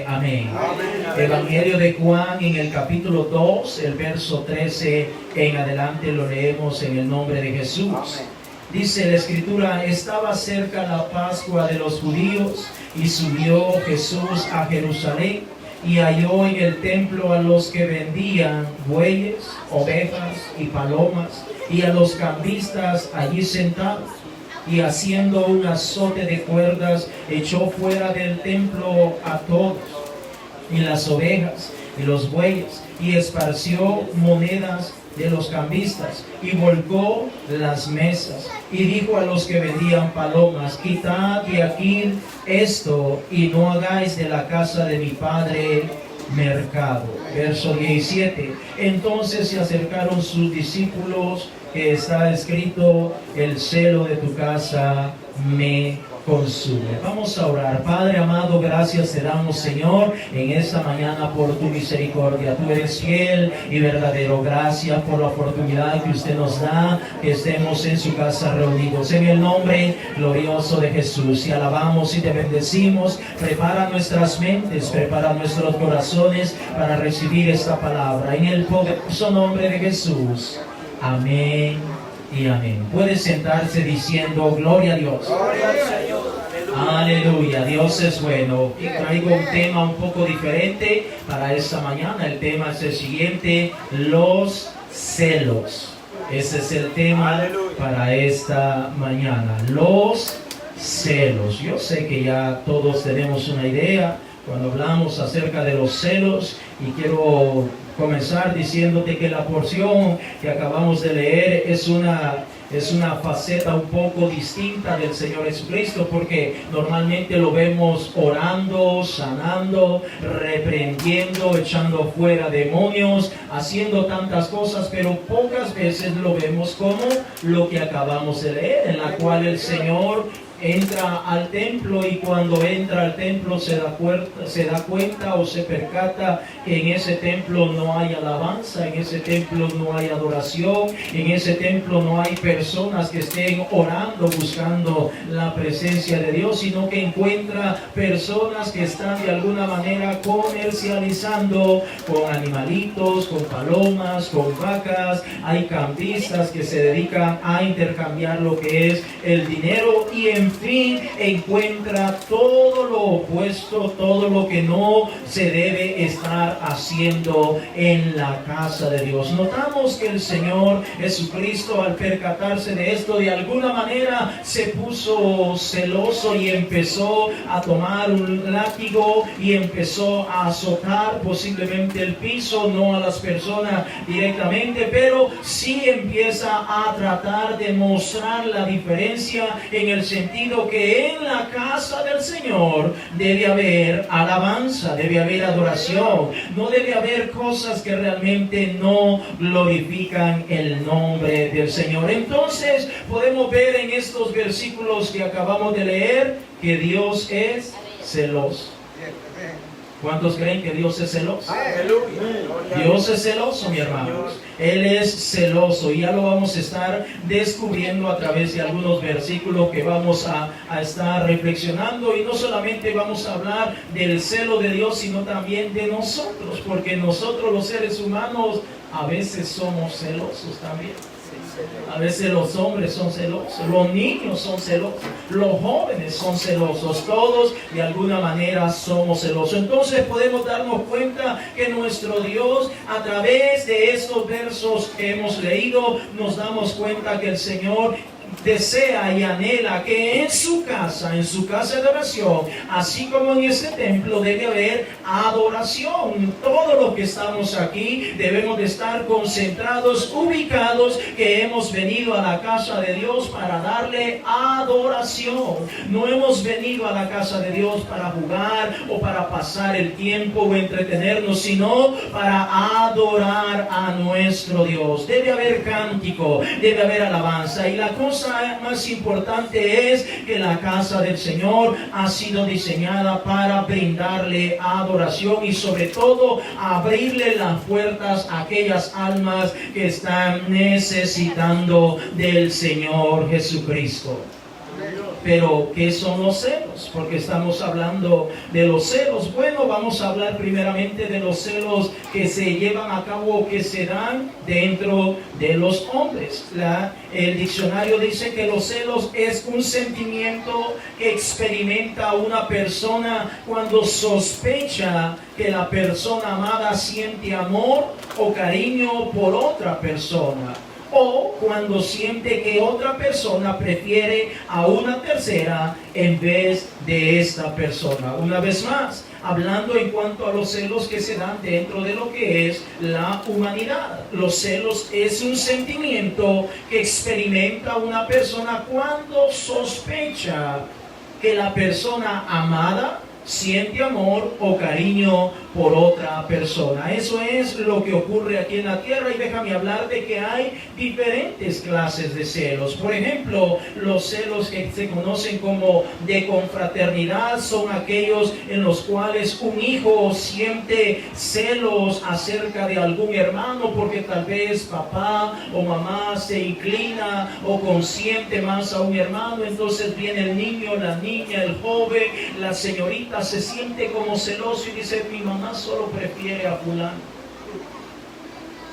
Amén. Evangelio de Juan en el capítulo 2, el verso 13 en adelante lo leemos en el nombre de Jesús. Dice la escritura: estaba cerca la Pascua de los judíos y subió Jesús a Jerusalén y halló en el templo a los que vendían bueyes, ovejas y palomas y a los cambistas allí sentados. Y haciendo un azote de cuerdas, echó fuera del templo a todos, y las ovejas y los bueyes, y esparció monedas de los cambistas, y volcó las mesas, y dijo a los que vendían palomas: quitad de aquí esto, y no hagáis de la casa de mi padre mercado. Verso 17. Entonces se acercaron sus discípulos, que está escrito: el celo de tu casa me consume. Vamos a orar. Padre amado, gracias te damos, Señor, en esta mañana por tu misericordia. Tú eres fiel y verdadero. Gracias por la oportunidad que usted nos da, que estemos en su casa reunidos. En el nombre glorioso de Jesús, y alabamos y te bendecimos. Prepara nuestras mentes, prepara nuestros corazones para recibir esta palabra. En el poderoso nombre de Jesús. Amén y amén. Puede sentarse diciendo: gloria a Dios. Gloria al Señor. Aleluya, Dios es bueno. Y traigo un tema un poco diferente para esta mañana. El tema es el siguiente: los celos. Ese es el tema para esta mañana: los celos. Yo sé que ya todos tenemos una idea cuando hablamos acerca de los celos, y quiero comenzar diciéndote que la porción que acabamos de leer es una faceta un poco distinta del Señor Jesucristo, porque normalmente lo vemos orando, sanando, reprendiendo, echando fuera demonios, haciendo tantas cosas, pero pocas veces lo vemos como lo que acabamos de leer, en la cual el Señor entra al templo, y cuando entra al templo se da cuenta o se percata que en ese templo no hay alabanza, en ese templo no hay adoración, en ese templo no hay personas que estén orando buscando la presencia de Dios, sino que encuentra personas que están de alguna manera comercializando con animalitos, con palomas, con vacas. Hay cambistas que se dedican a intercambiar lo que es el dinero, y en fin, encuentra todo lo opuesto, todo lo que no se debe estar haciendo en la casa de Dios. Notamos que el Señor Jesucristo, al percatarse de esto, de alguna manera se puso celoso y empezó a tomar un látigo y empezó a azotar posiblemente el piso, no a las personas directamente, pero sí empieza a tratar de mostrar la diferencia, en el sentido que en la casa del Señor debe haber alabanza, debe haber adoración, no debe haber cosas que realmente no glorifican el nombre del Señor. Entonces podemos ver en estos versículos que acabamos de leer que Dios es celoso. ¿Cuántos creen que Dios es celoso? Aleluya. Dios es celoso, mi hermano. Él es celoso, y ya lo vamos a estar descubriendo a través de algunos versículos que vamos a estar reflexionando. Y no solamente vamos a hablar del celo de Dios, sino también de nosotros, porque nosotros los seres humanos a veces somos celosos también. A veces los hombres son celosos, los niños son celosos, los jóvenes son celosos, todos de alguna manera somos celosos. Entonces podemos darnos cuenta que nuestro Dios, a través de estos versos que hemos leído, nos damos cuenta que el Señor desea y anhela que en su casa de oración, así como en ese templo, debe haber adoración. Todos los que estamos aquí debemos de estar concentrados, ubicados, que hemos venido a la casa de Dios para darle adoración. No hemos venido a la casa de Dios para jugar o para pasar el tiempo o entretenernos, sino para adorar a nuestro Dios. Debe haber cántico, debe haber alabanza, y la cosa más importante es que la casa del Señor ha sido diseñada para brindarle adoración, y sobre todo abrirle las puertas a aquellas almas que están necesitando del Señor Jesucristo. Pero, ¿qué son los celos? Porque estamos hablando de los celos. Bueno, vamos a hablar primeramente de los celos que se llevan a cabo o que se dan dentro de los hombres. El diccionario dice que los celos es un sentimiento que experimenta una persona cuando sospecha que la persona amada siente amor o cariño por otra persona, o cuando siente que otra persona prefiere a una tercera en vez de esta persona. Una vez más, hablando en cuanto a los celos que se dan dentro de lo que es la humanidad. Los celos es un sentimiento que experimenta una persona cuando sospecha que la persona amada siente amor o cariño por otra persona. Eso es lo que ocurre aquí en la tierra, y déjame hablar de que hay diferentes clases de celos. Por ejemplo, los celos que se conocen como de confraternidad son aquellos en los cuales un hijo siente celos acerca de algún hermano porque tal vez papá o mamá se inclina o consiente más a un hermano. Entonces viene el niño, la niña, el joven, la señorita, se siente como celoso y dice: mi mamá solo prefiere a fulano.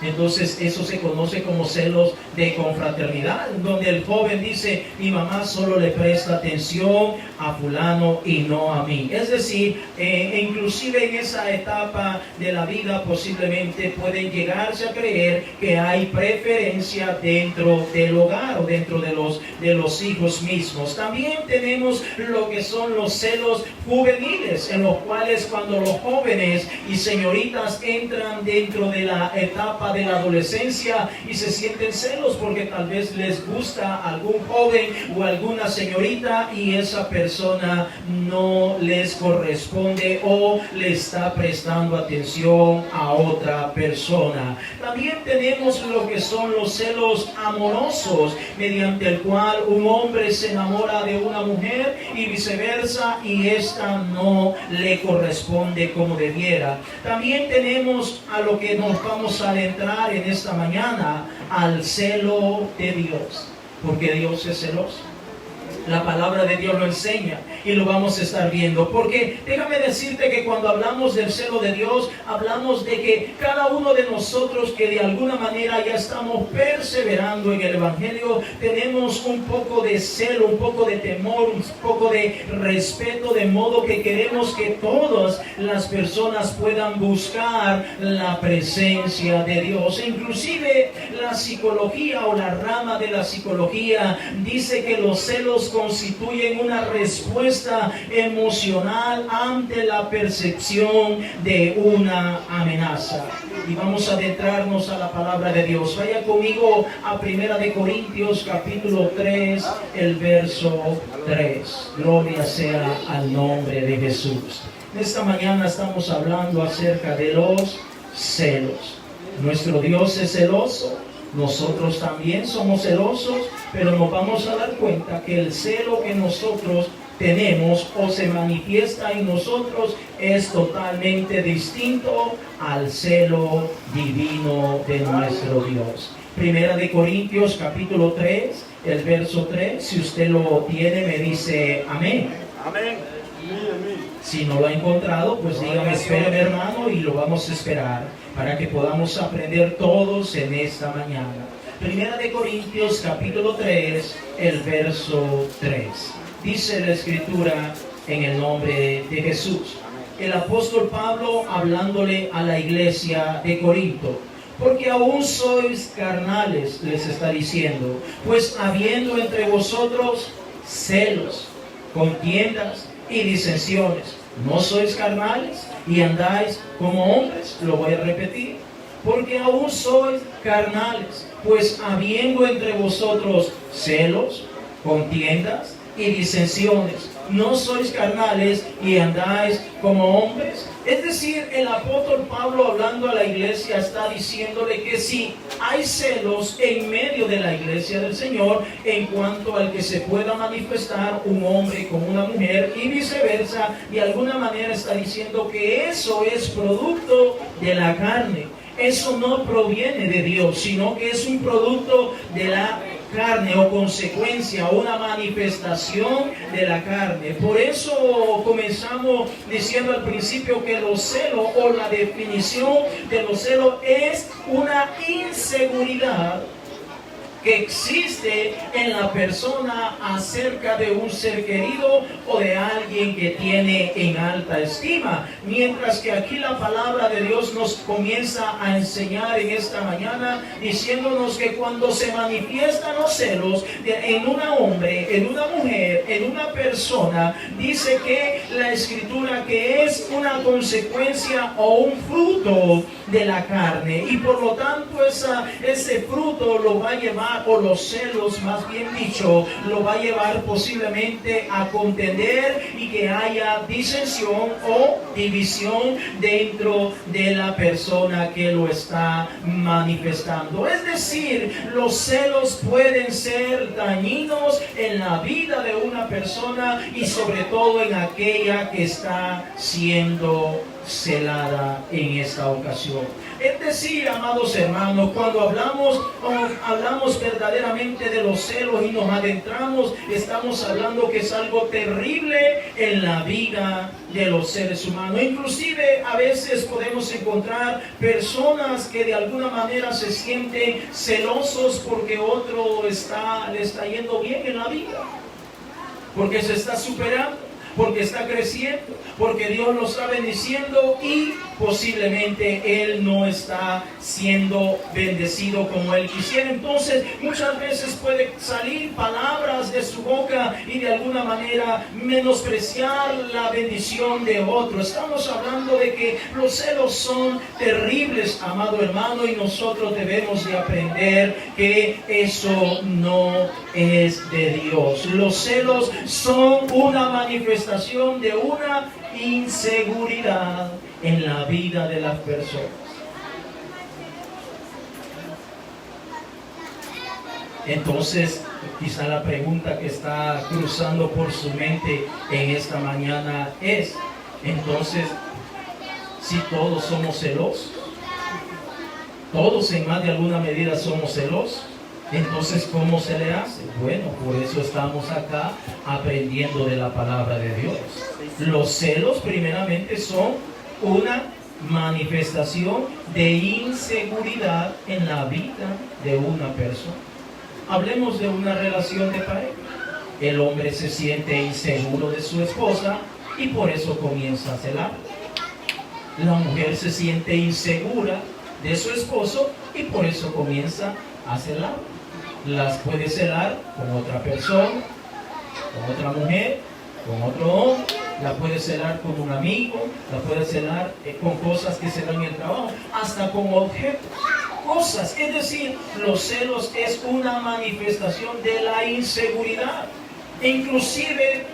Entonces eso se conoce como celos de confraternidad, donde el joven dice: mi mamá solo le presta atención a fulano y no a mí. Es decir, inclusive en esa etapa de la vida posiblemente pueden llegarse a creer que hay preferencia dentro del hogar o dentro de los hijos mismos. También tenemos lo que son los celos juveniles, en los cuales cuando los jóvenes y señoritas entran dentro de la etapa de la adolescencia y se sienten celos porque tal vez les gusta algún joven o alguna señorita y esa persona no les corresponde o le está prestando atención a otra persona. También tenemos lo que son los celos amorosos, mediante el cual un hombre se enamora de una mujer y viceversa, y esta no le corresponde como debiera. También tenemos a lo que nos vamos a adentrar en esta mañana, al celo de Dios, porque Dios es celoso. La palabra de Dios lo enseña y lo vamos a estar viendo, porque déjame decirte que cuando hablamos del celo de Dios, hablamos de que cada uno de nosotros que de alguna manera ya estamos perseverando en el Evangelio, tenemos un poco de celo, un poco de temor, un poco de respeto, de modo que queremos que todas las personas puedan buscar la presencia de Dios. E inclusive la psicología o la rama de la psicología dice que los celos constituyen una respuesta emocional ante la percepción de una amenaza. Y vamos a adentrarnos a la palabra de Dios. Vaya conmigo a 1 Corintios capítulo 3, el verso 3. Gloria sea al nombre de Jesús. Esta mañana estamos hablando acerca de los celos. Nuestro Dios es celoso. Nosotros también somos celosos, pero nos vamos a dar cuenta que el celo que nosotros tenemos o se manifiesta en nosotros es totalmente distinto al celo divino de nuestro Dios. 1 Corintios capítulo 3, el verso 3, si usted lo tiene me dice amén. Amén. Si no lo ha encontrado, pues dígame: espéreme, hermano, y lo vamos a esperar para que podamos aprender todos en esta mañana. 1 Corintios capítulo 3, el verso 3. Dice la Escritura en el nombre de Jesús. El apóstol Pablo hablándole a la iglesia de Corinto: porque aún sois carnales, les está diciendo, pues habiendo entre vosotros celos, contiendas y disensiones, ¿no sois carnales y andáis como hombres? Lo voy a repetir. Porque aún sois carnales, pues habiendo entre vosotros celos, contiendas y disensiones, ¿no sois carnales y andáis como hombres? Es decir, el apóstol Pablo, hablando a la iglesia, está diciéndole que si hay celos en medio de la iglesia del Señor en cuanto al que se pueda manifestar un hombre con una mujer y viceversa, de alguna manera está diciendo que eso es producto de la carne. Eso no proviene de Dios, sino que es un producto de la carne o consecuencia, una manifestación de la carne. Por eso comenzamos diciendo al principio que los celos, o la definición de los celos, es una inseguridad que existe en la persona acerca de un ser querido o de alguien que tiene en alta estima. Mientras que aquí la palabra de Dios nos comienza a enseñar en esta mañana diciéndonos que cuando se manifiestan los celos en un hombre, en una mujer, en una persona, dice que la escritura que es una consecuencia o un fruto de la carne, y por lo tanto ese fruto lo va a llevar, o los celos más bien dicho, lo va a llevar posiblemente a contender y que haya disensión o división dentro de la persona que lo está manifestando. Es decir, los celos pueden ser dañinos en la vida de una persona y sobre todo en aquella que está siendo celada en esta ocasión. Es decir, amados hermanos, cuando hablamos verdaderamente de los celos y nos adentramos, estamos hablando que es algo terrible en la vida de los seres humanos. Inclusive a veces podemos encontrar personas que de alguna manera se sienten celosos porque otro le está yendo bien en la vida, porque se está superando, porque está creciendo, porque Dios lo está bendiciendo y posiblemente él no está siendo bendecido como él quisiera. Entonces muchas veces puede salir palabras de su boca y de alguna manera menospreciar la bendición de otro. Estamos hablando de que los celos son terribles, amado hermano, y nosotros debemos de aprender que eso no es de Dios. Los celos son una manifestación de una inseguridad en la vida de las personas. Entonces, quizá la pregunta que está cruzando por su mente en esta mañana es, entonces, si todos somos celosos, todos en más de alguna medida somos celosos, entonces, ¿cómo se le hace? Bueno, por eso estamos acá aprendiendo de la palabra de Dios. Los celos primeramente son una manifestación de inseguridad en la vida de una persona. Hablemos de una relación de pareja. El hombre se siente inseguro de su esposa y por eso comienza a celar. La mujer se siente insegura de su esposo y por eso comienza a celar. Las puede celar con otra persona, con otra mujer, con otro hombre, la puede celar con un amigo, la puede celar con cosas que se dan en el trabajo, hasta con objetos, cosas. Es decir, los celos es una manifestación de la inseguridad. E inclusive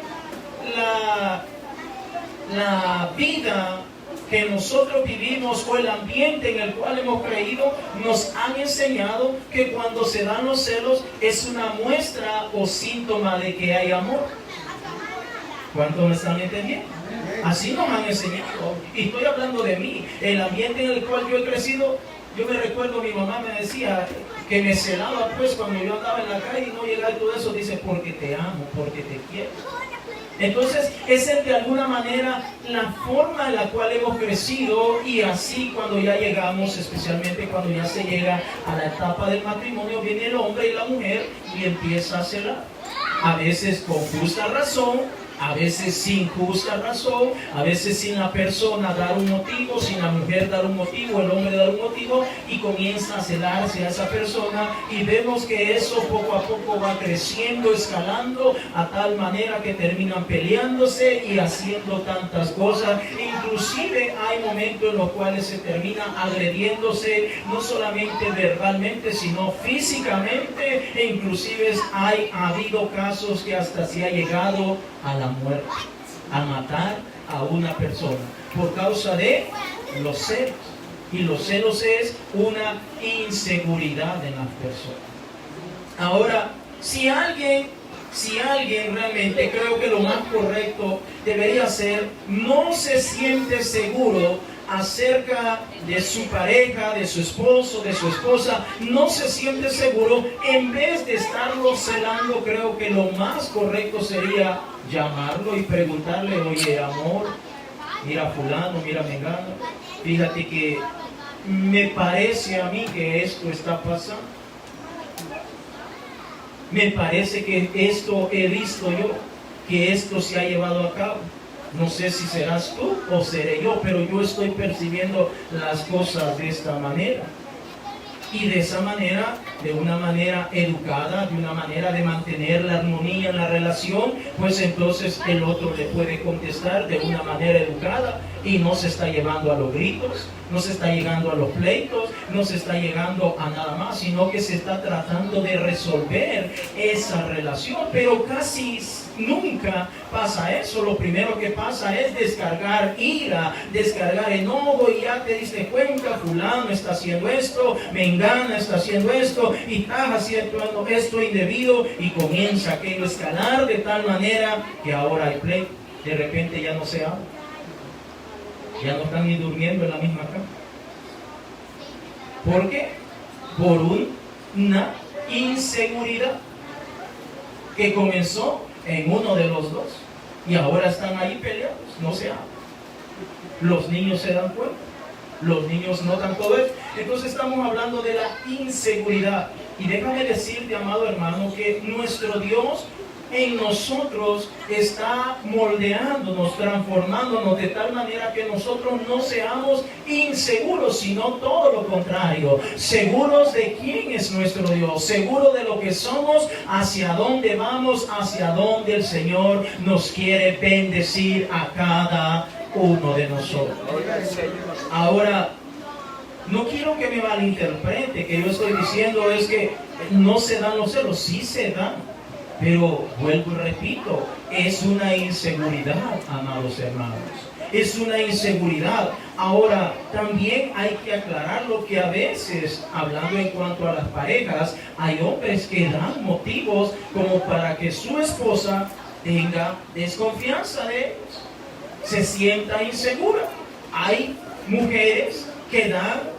la vida que nosotros vivimos o el ambiente en el cual hemos creído nos han enseñado que cuando se dan los celos es una muestra o síntoma de que hay amor. ¿Cuántos me están entendiendo? Así nos han enseñado. Y estoy hablando de mí, el ambiente en el cual yo he crecido. Yo me recuerdo, mi mamá me decía que me celaba pues cuando yo andaba en la calle y no llegaba y todo eso. Dice, porque te amo, porque te quiero. Entonces, esa es de alguna manera la forma en la cual hemos crecido, y así cuando ya llegamos, especialmente cuando ya se llega a la etapa del matrimonio, viene el hombre y la mujer y empieza a celar. A veces con justa razón, a veces sin justa razón, a veces sin la persona dar un motivo, sin la mujer dar un motivo, el hombre dar un motivo, y comienza a celarse a esa persona, y vemos que eso poco a poco va creciendo, escalando, a tal manera que terminan peleándose y haciendo tantas cosas. Inclusive hay momentos en los cuales se termina agrediéndose, no solamente verbalmente, sino físicamente, e inclusive ha habido casos que hasta se ha llegado a la muerte, a matar a una persona por causa de los celos. Y los celos es una inseguridad en las personas. Ahora, si alguien realmente, creo que lo más correcto debería ser, no se siente seguro acerca de su pareja, de su esposo, de su esposa, no se siente seguro, en vez de estarlo celando, creo que lo más correcto sería llamarlo y preguntarle, oye, amor, mira fulano, mira mengano, fíjate que me parece a mí que esto está pasando. Me parece que esto he visto yo, que esto se ha llevado a cabo. No sé si serás tú o seré yo, pero yo estoy percibiendo las cosas de esta manera. Y de esa manera, de una manera educada, de una manera de mantener la armonía en la relación, pues entonces el otro le puede contestar de una manera educada y no se está llevando a los gritos, no se está llegando a los pleitos, no se está llegando a nada más, sino que se está tratando de resolver esa relación. Pero casi nunca pasa eso. Lo primero que pasa es descargar ira, descargar enojo, y ya te diste cuenta, fulano está haciendo esto, mengana está haciendo esto, y estás haciendo esto indebido, y comienza aquello a escalar de tal manera que ahora hay pleito. De repente ya no se habla, ya no están ni durmiendo en la misma cama. ¿Por qué? Por una inseguridad que comenzó en uno de los dos y ahora están ahí peleados, no se hablan. Los niños se dan cuenta, los niños notan todo esto. Entonces estamos hablando de la inseguridad. Y déjame decirte, amado hermano, que nuestro Dios en nosotros está moldeándonos, transformándonos de tal manera que nosotros no seamos inseguros, sino todo lo contrario, seguros de quién es nuestro Dios, seguros de lo que somos, hacia dónde vamos, hacia dónde el Señor nos quiere bendecir a cada uno de nosotros. Ahora, no quiero que me malinterprete, que yo estoy diciendo es que no se dan los celos, sí se dan. Pero vuelvo y repito, es una inseguridad, amados hermanos. Es una inseguridad. Ahora, también hay que aclarar lo que a veces, hablando en cuanto a las parejas, hay hombres que dan motivos como para que su esposa tenga desconfianza de ellos, se sienta insegura. Hay mujeres que dan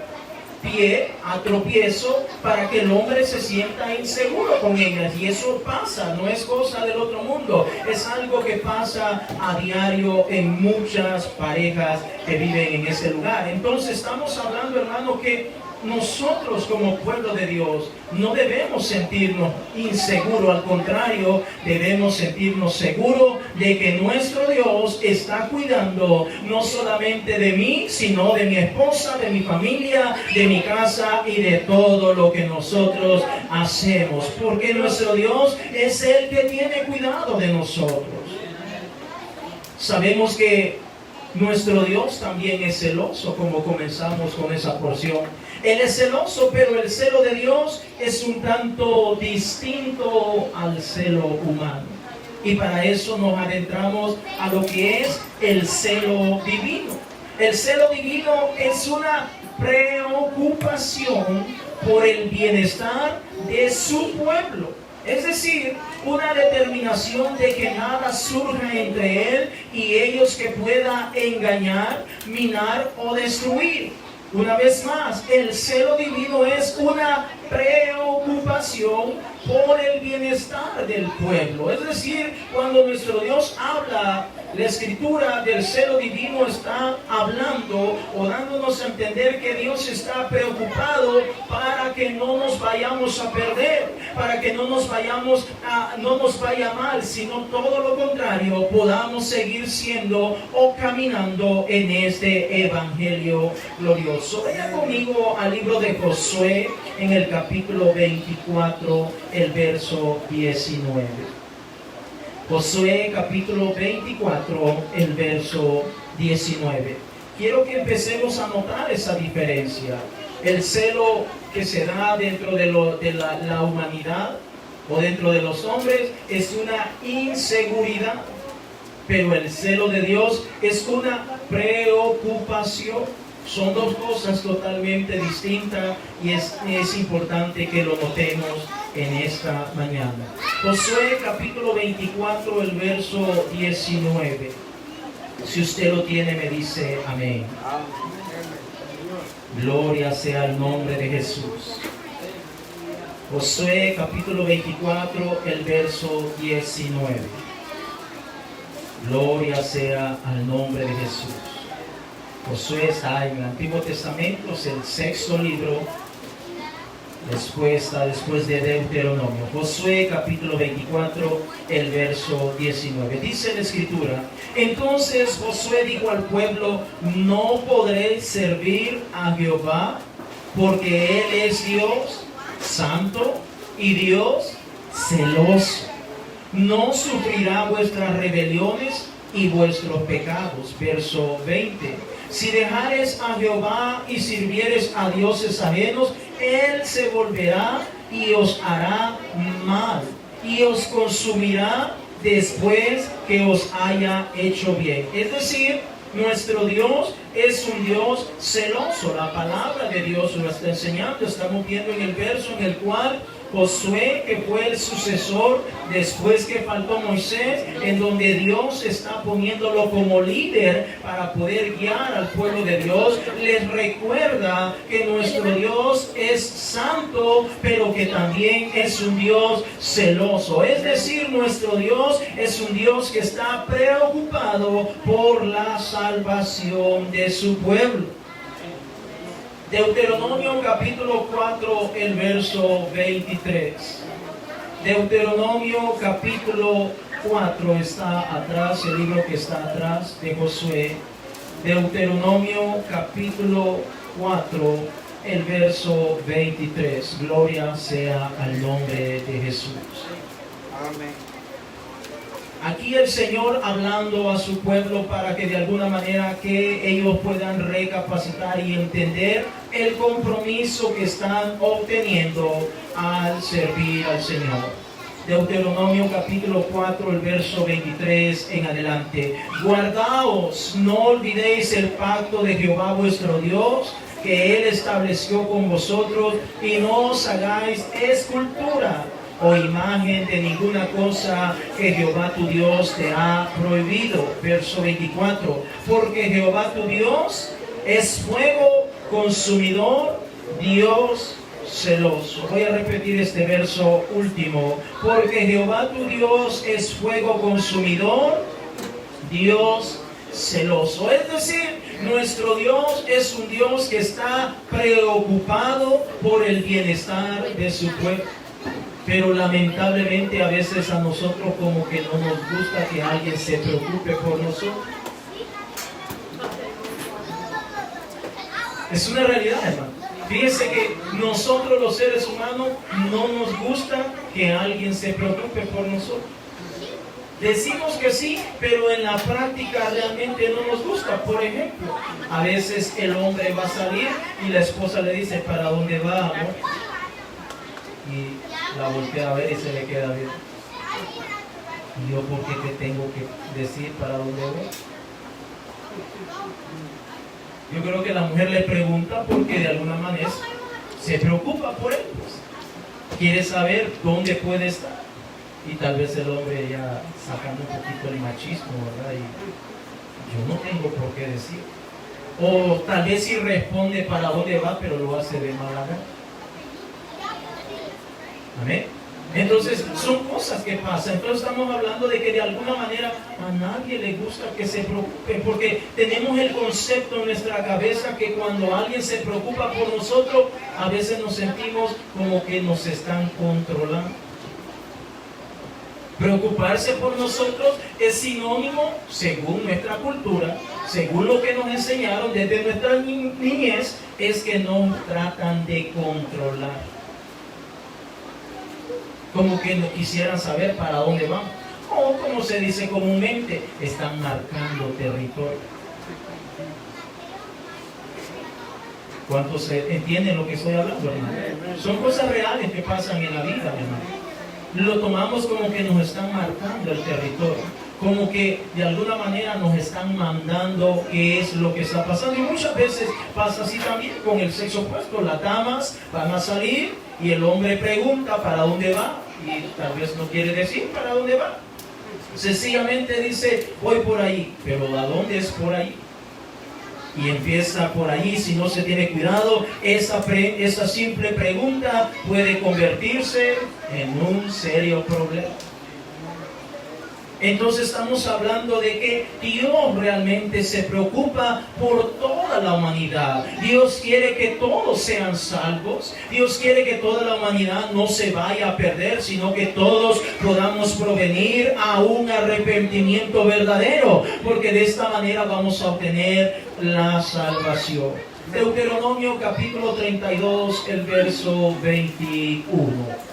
pie a tropiezo para que el hombre se sienta inseguro con ellas, y eso pasa, no es cosa del otro mundo, es algo que pasa a diario en muchas parejas que viven en ese lugar. Entonces estamos hablando, hermano, que nosotros como pueblo de Dios no debemos sentirnos inseguros, al contrario, debemos sentirnos seguros de que nuestro Dios está cuidando no solamente de mí, sino de mi esposa, de mi familia, de mi casa y de todo lo que nosotros hacemos, porque nuestro Dios es el que tiene cuidado de nosotros. Sabemos que nuestro Dios también es celoso, como comenzamos con esa porción. Él es celoso, pero el celo de Dios es un tanto distinto al celo humano. Y para eso nos adentramos a lo que es el celo divino. El celo divino es una preocupación por el bienestar de su pueblo. Es decir, una determinación de que nada surja entre él y ellos que pueda engañar, minar o destruir. Una vez más, el celo divino es una preocupación por el bienestar del pueblo. Es decir, cuando nuestro Dios habla, la escritura del celo divino está hablando o dándonos a entender que Dios está preocupado para que no nos vayamos a perder, para que no nos vaya mal, sino todo lo contrario, podamos seguir siendo o caminando en este evangelio glorioso. Vaya conmigo al libro de Josué en el capítulo 24, el verso 19. Josué capítulo 24, el verso 19. Quiero que empecemos a notar esa diferencia. El celo que se da dentro de la humanidad o dentro de los hombres es una inseguridad, pero el celo de Dios es una preocupación. Son dos cosas totalmente distintas y es importante que lo notemos en esta mañana. Josué capítulo 24, el verso 19. Si usted lo tiene, me dice amén. Gloria sea el nombre de Jesús. Josué capítulo 24, el verso 19. Gloria sea al nombre de Jesús. Josué está en el Antiguo Testamento, es el sexto libro. Después de Deuteronomio. Josué capítulo 24, el verso 19. Dice la Escritura: entonces Josué dijo al pueblo: no podréis servir a Jehová, porque Él es Dios santo y Dios celoso. No sufrirá vuestras rebeliones y vuestros pecados. Verso 20. Si dejares a Jehová y sirvieres a dioses ajenos, Él se volverá y os hará mal, y os consumirá después que os haya hecho bien. Es decir, nuestro Dios es un Dios celoso. La palabra de Dios lo está enseñando. Estamos viendo en el verso en el cual Josué, que fue el sucesor después que faltó Moisés, en donde Dios está poniéndolo como líder para poder guiar al pueblo de Dios, les recuerda que nuestro Dios es santo, pero que también es un Dios celoso. Es decir, nuestro Dios es un Dios que está preocupado por la salvación de su pueblo. Deuteronomio capítulo 4, el verso 23. Deuteronomio capítulo 4 está atrás, el libro que está atrás de Josué. Deuteronomio capítulo 4, el verso 23. Gloria sea al nombre de Jesús. Amén. Aquí el Señor hablando a su pueblo para que de alguna manera que ellos puedan recapacitar y entender el compromiso que están obteniendo al servir al Señor. Deuteronomio capítulo 4, el verso 23 en adelante. Guardaos, no olvidéis el pacto de Jehová vuestro Dios, que Él estableció con vosotros, y no os hagáis escultura o imagen de ninguna cosa que Jehová tu Dios te ha prohibido. Verso 24. Porque Jehová tu Dios es fuego consumidor, Dios celoso. Voy a repetir este verso último. Porque Jehová tu Dios es fuego consumidor, Dios celoso. Es decir, nuestro Dios es un Dios que está preocupado por el bienestar de su pueblo. Pero lamentablemente a veces a nosotros como que no nos gusta que alguien se preocupe por nosotros. Es una realidad, hermano. Fíjense que nosotros los seres humanos no nos gusta que alguien se preocupe por nosotros. Decimos que sí, pero en la práctica realmente no nos gusta. Por ejemplo, a veces el hombre va a salir y la esposa le dice: ¿para dónde va, amor? Y la voltea a ver y se le queda bien. ¿Y yo por qué te tengo que decir para dónde voy? Yo creo que la mujer le pregunta porque de alguna manera se preocupa por él. Pues. Quiere saber dónde puede estar. Y tal vez el hombre ya sacando un poquito el machismo, ¿verdad? Y yo no tengo por qué decir. O tal vez sí responde para dónde va, pero lo hace de mala gana. Amén. Entonces son cosas que pasan. Entonces estamos hablando de que de alguna manera a nadie le gusta que se preocupe, porque tenemos el concepto en nuestra cabeza que cuando alguien se preocupa por nosotros, a veces nos sentimos como que nos están controlando. Preocuparse por nosotros es sinónimo, según nuestra cultura, según lo que nos enseñaron desde nuestra niñez, es que nos tratan de controlar. Como que no quisieran saber para dónde vamos. O como se dice comúnmente, están marcando territorio. ¿Cuántos entienden lo que estoy hablando, hermano? Son cosas reales que pasan en la vida, hermano. Lo tomamos como que nos están marcando el territorio, como que de alguna manera nos están mandando qué es lo que está pasando. Y muchas veces pasa así también con el sexo opuesto. Las damas van a salir y el hombre pregunta para dónde va, y tal vez no quiere decir para dónde va. Sencillamente dice, voy por ahí. Pero ¿a dónde es por ahí? Y empieza por allí. Si no se tiene cuidado, esa simple pregunta puede convertirse en un serio problema. Entonces estamos hablando de que Dios realmente se preocupa por toda la humanidad. Dios quiere que todos sean salvos. Dios quiere que toda la humanidad no se vaya a perder, sino que todos podamos provenir a un arrepentimiento verdadero, porque de esta manera vamos a obtener la salvación. Deuteronomio capítulo 32, el verso 21.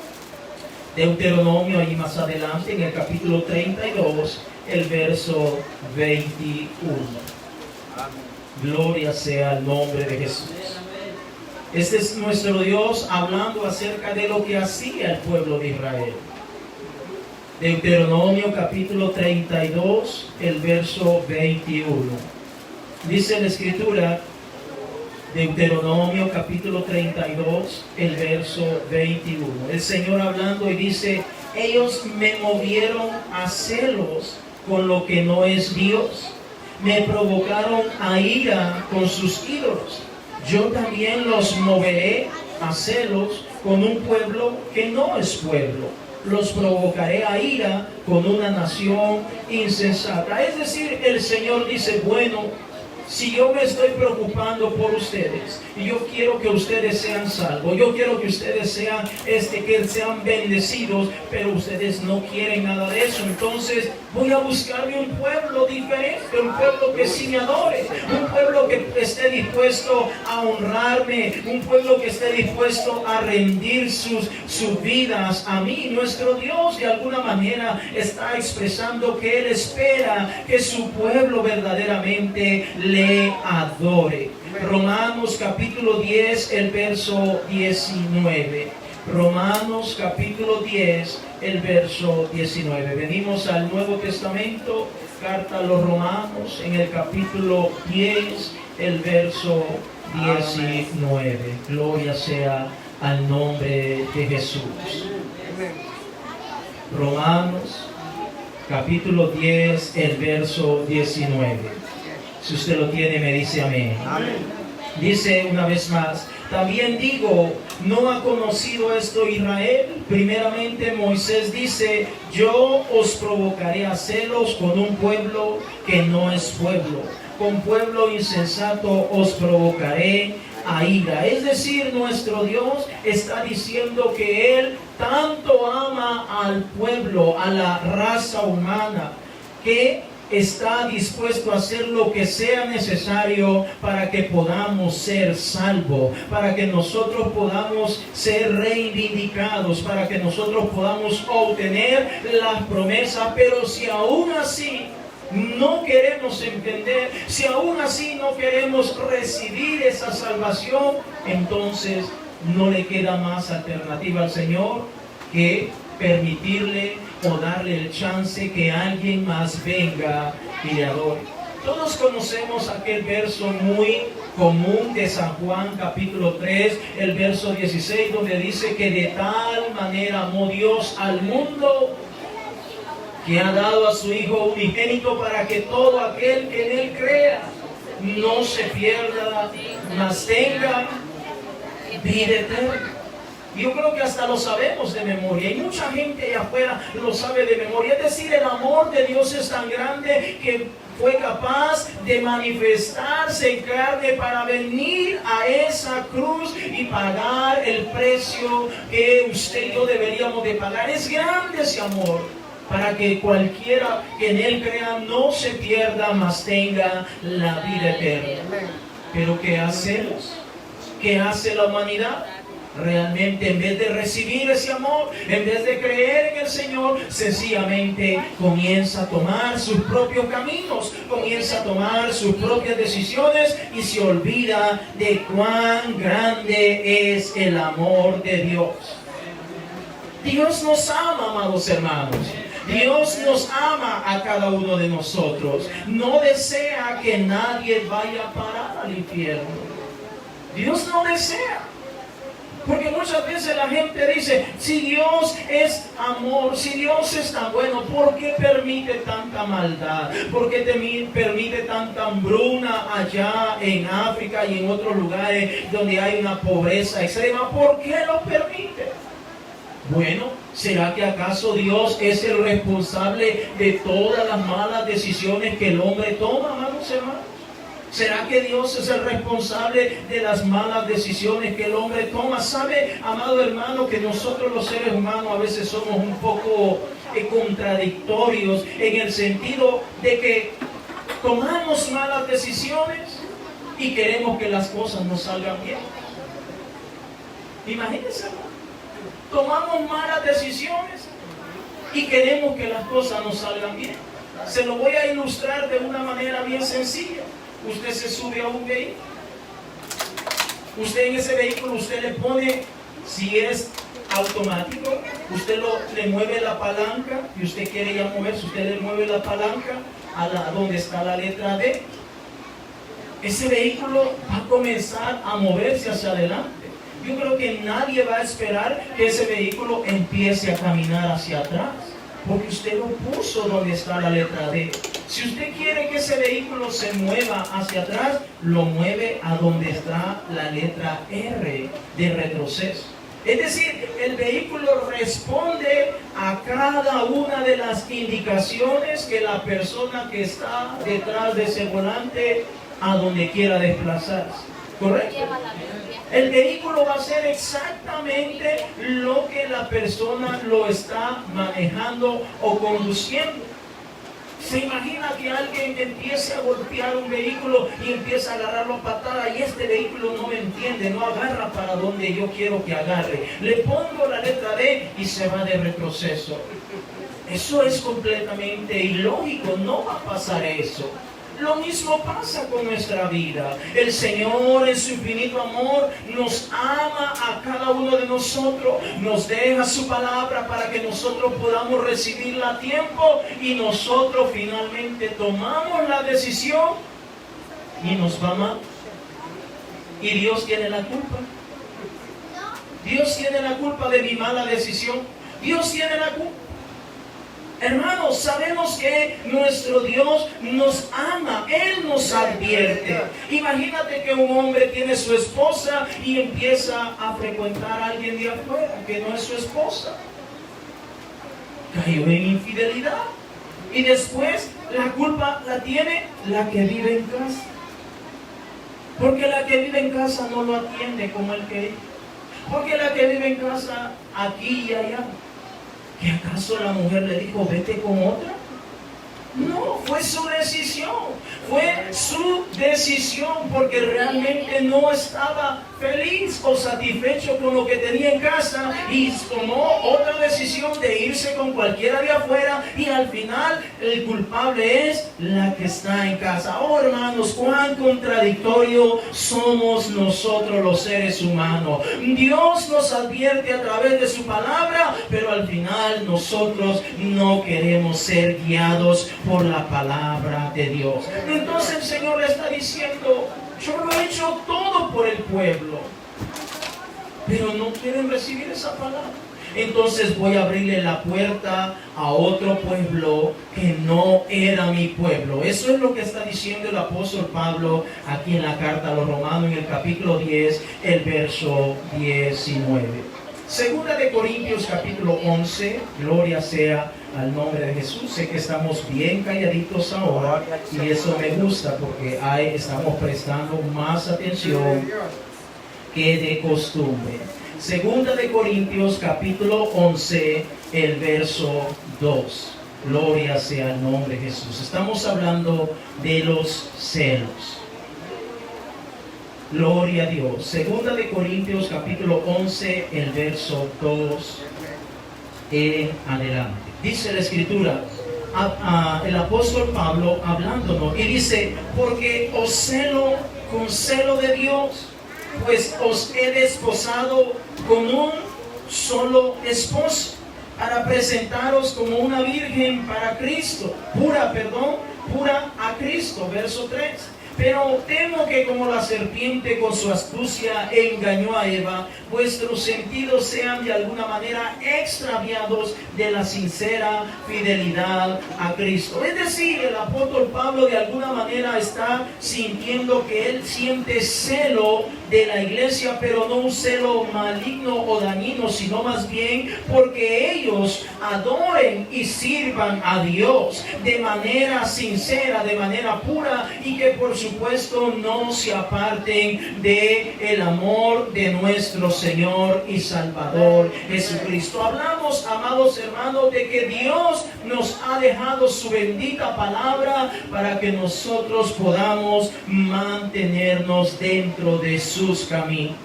Deuteronomio, ahí más adelante, en el capítulo 32, el verso 21. Gloria sea el nombre de Jesús. Este es nuestro Dios hablando acerca de lo que hacía el pueblo de Israel. Deuteronomio capítulo 32, el verso 21. Dice la Escritura, Deuteronomio capítulo 32, el verso 21. El Señor hablando y dice, ellos me movieron a celos con lo que no es Dios. Me provocaron a ira con sus ídolos. Yo también los moveré a celos con un pueblo que no es pueblo. Los provocaré a ira con una nación insensata. Es decir, el Señor dice, bueno, si yo me estoy preocupando por ustedes y yo quiero que ustedes sean salvos, yo quiero que ustedes sean que sean bendecidos, pero ustedes no quieren nada de eso, entonces voy a buscarme un pueblo diferente, un pueblo que sí me adore, un pueblo que esté dispuesto a honrarme, un pueblo que esté dispuesto a rendir sus vidas a mí. Nuestro Dios de alguna manera está expresando que Él espera que su pueblo verdaderamente le adore. Romanos capítulo 10, el verso 19. Romanos capítulo 10, el verso 19. Venimos al Nuevo Testamento, carta a los Romanos, en el capítulo 10, el verso 19. Gloria sea al nombre de Jesús. Romanos capítulo 10, el verso 19. Si usted lo tiene, me dice amén. Dice una vez más, también digo, ¿no ha conocido esto Israel? Primeramente Moisés dice, yo os provocaré a celos con un pueblo que no es pueblo. Con pueblo insensato os provocaré a ira. Es decir, nuestro Dios está diciendo que Él tanto ama al pueblo, a la raza humana, que está dispuesto a hacer lo que sea necesario para que podamos ser salvos, para que nosotros podamos ser reivindicados, para que nosotros podamos obtener las promesas. Pero si aún así no queremos entender, si aún así no queremos recibir esa salvación, entonces no le queda más alternativa al Señor que permitirle o darle el chance que alguien más venga y le adore. Todos conocemos aquel verso muy común de San Juan capítulo 3, el verso 16, donde dice que de tal manera amó Dios al mundo que ha dado a su Hijo unigénito para que todo aquel que en Él crea no se pierda, mas tenga vida eterna. Yo creo que hasta lo sabemos de memoria, y mucha gente allá afuera lo sabe de memoria. Es decir, el amor de Dios es tan grande que fue capaz de manifestarse en carne para venir a esa cruz y pagar el precio que usted y yo deberíamos de pagar. Es grande ese amor, para que cualquiera que en Él crea no se pierda, mas tenga la vida eterna. Pero ¿qué hacemos? ¿Qué hace la humanidad? Realmente, en vez de recibir ese amor, en vez de creer en el Señor, sencillamente comienza a tomar sus propios caminos, comienza a tomar sus propias decisiones y se olvida de cuán grande es el amor de Dios. Dios nos ama, amados hermanos. Dios nos ama a cada uno de nosotros. No desea que nadie vaya a parar al infierno. Dios no desea. Porque muchas veces la gente dice, si Dios es amor, si Dios es tan bueno, ¿por qué permite tanta maldad? ¿Por qué permite tanta hambruna allá en África y en otros lugares donde hay una pobreza extrema? ¿Por qué lo permite? Bueno, ¿será que acaso Dios es el responsable de todas las malas decisiones que el hombre toma, amados hermanos? ¿Será que Dios es el responsable de las malas decisiones que el hombre toma? ¿Sabe, amado hermano, que nosotros los seres humanos a veces somos un poco contradictorios en el sentido de que tomamos malas decisiones y queremos que las cosas nos salgan bien? Imagínense, tomamos malas decisiones y queremos que las cosas nos salgan bien. Se lo voy a ilustrar de una manera bien sencilla. Usted se sube a un vehículo. Usted en ese vehículo, usted le pone, si es automático, usted le mueve la palanca y usted quiere ya moverse, usted le mueve la palanca a donde está la letra D. Ese vehículo va a comenzar a moverse hacia adelante. Yo creo que nadie va a esperar que ese vehículo empiece a caminar hacia atrás, porque usted lo puso donde está la letra D. Si usted quiere que ese vehículo se mueva hacia atrás, lo mueve a donde está la letra R de retroceso. Es decir, el vehículo responde a cada una de las indicaciones que la persona que está detrás de ese volante a donde quiera desplazarse. ¿Correcto? El vehículo va a hacer exactamente lo que la persona lo está manejando o conduciendo. ¿Se imagina que alguien empiece a golpear un vehículo y empieza a agarrarlo a patada y este vehículo no entiende, no agarra para donde yo quiero que agarre? Le pongo la letra D y se va de retroceso. Eso es completamente ilógico, no va a pasar eso. Lo mismo pasa con nuestra vida. El Señor en su infinito amor nos ama a cada uno de nosotros, nos deja su palabra para que nosotros podamos recibirla a tiempo y nosotros finalmente tomamos la decisión y nos vamos. Y Dios tiene la culpa. Dios tiene la culpa de mi mala decisión. Dios tiene la culpa. Hermanos, sabemos que nuestro Dios nos ama, Él nos advierte. Imagínate que un hombre tiene su esposa y empieza a frecuentar a alguien de afuera que no es su esposa. Cayó en infidelidad. Y después la culpa la tiene la que vive en casa. Porque la que vive en casa no lo atiende como él quería. Porque la que vive en casa aquí y allá. ¿Que acaso la mujer le dijo, vete con otra? No, fue su decisión. Fue su decisión porque realmente no estaba feliz o satisfecho con lo que tenía en casa y tomó otra decisión de irse con cualquiera de afuera y al final el culpable es la que está en casa. Oh, hermanos, cuán contradictorio somos nosotros los seres humanos. Dios nos advierte a través de su palabra, pero al final nosotros no queremos ser guiados por la palabra de Dios. Entonces el Señor le está diciendo, yo lo he hecho todo por el pueblo, pero no quieren recibir esa palabra. Entonces voy a abrirle la puerta a otro pueblo que no era mi pueblo. Eso es lo que está diciendo el apóstol Pablo aquí en la carta a los Romanos, en el capítulo 10, el verso 19. Segunda de Corintios capítulo 11, gloria sea al nombre de Jesús. Sé que estamos bien calladitos ahora y eso me gusta porque estamos prestando más atención que de costumbre. Segunda de Corintios capítulo 11, el verso 2. Gloria sea al nombre de Jesús. Estamos hablando de los celos. Gloria a Dios. Segunda de Corintios capítulo 11, el verso 2 en adelante. Dice la Escritura, el apóstol Pablo hablándonos, y dice, porque os celo con celo de Dios, pues os he desposado con un solo esposo, para presentaros como una virgen para Cristo, pura a Cristo. Verso 3. Pero temo que como la serpiente con su astucia engañó a Eva, vuestros sentidos sean de alguna manera extraviados de la sincera fidelidad a Cristo. Es decir, el apóstol Pablo de alguna manera está sintiendo que él siente celo de la iglesia, pero no un celo maligno o dañino, sino más bien porque ellos adoren y sirvan a Dios de manera sincera, de manera pura, y que por supuesto no se aparten de el amor de nuestro Señor y Salvador Jesucristo. Hablamos, amados hermanos, de que Dios nos ha dejado su bendita palabra para que nosotros podamos mantenernos dentro de sus caminos.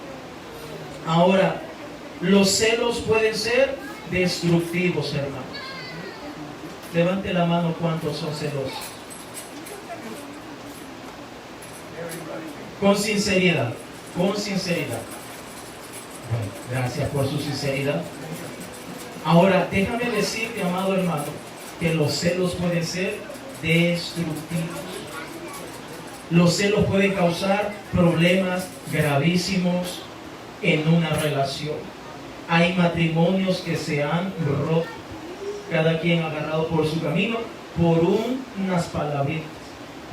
Ahora, los celos pueden ser destructivos, hermanos. Levante la mano, ¿cuántos son celosos? Con sinceridad, con sinceridad. Bueno, gracias por su sinceridad. Ahora, déjame decirte, amado hermano, que los celos pueden ser destructivos. Los celos pueden causar problemas gravísimos en una relación. Hay matrimonios que se han roto, cada quien agarrado por su camino, por unas palabritas,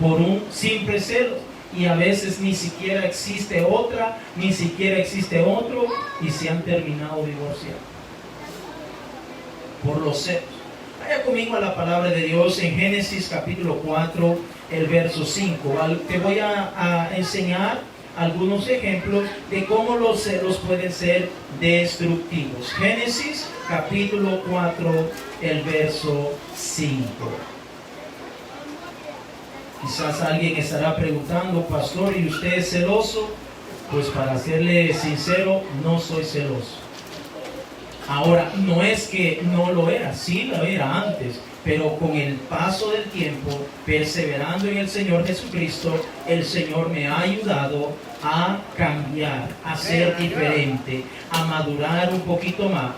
por un simple celo. Y a veces ni siquiera existe otra, ni siquiera existe otro, y se han terminado divorciando por los celos. Vaya conmigo a la palabra de Dios en Génesis capítulo 4, el verso 5. Te voy a enseñar algunos ejemplos de cómo los celos pueden ser destructivos. Génesis capítulo 4, el verso 5. Quizás alguien estará preguntando, pastor, ¿y usted es celoso? Pues para serle sincero, no soy celoso. Ahora, no es que no lo era, sí lo era antes, pero con el paso del tiempo, perseverando en el Señor Jesucristo, el Señor me ha ayudado a cambiar, a ser diferente, a madurar un poquito más.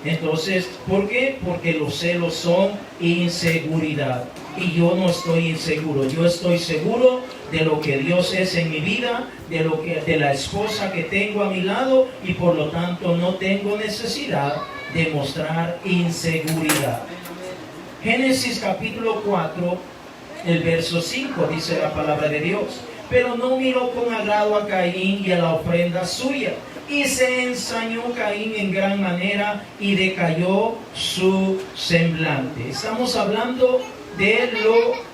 Entonces, ¿por qué? Porque los celos son inseguridad. Y yo no estoy inseguro, yo estoy seguro de lo que Dios es en mi vida, de la esposa que tengo a mi lado, y por lo tanto no tengo necesidad de mostrar inseguridad. Génesis capítulo 4, el verso 5 dice la palabra de Dios: pero no miró con agrado a Caín y a la ofrenda suya, y se ensañó Caín en gran manera y decayó su semblante. Estamos hablando de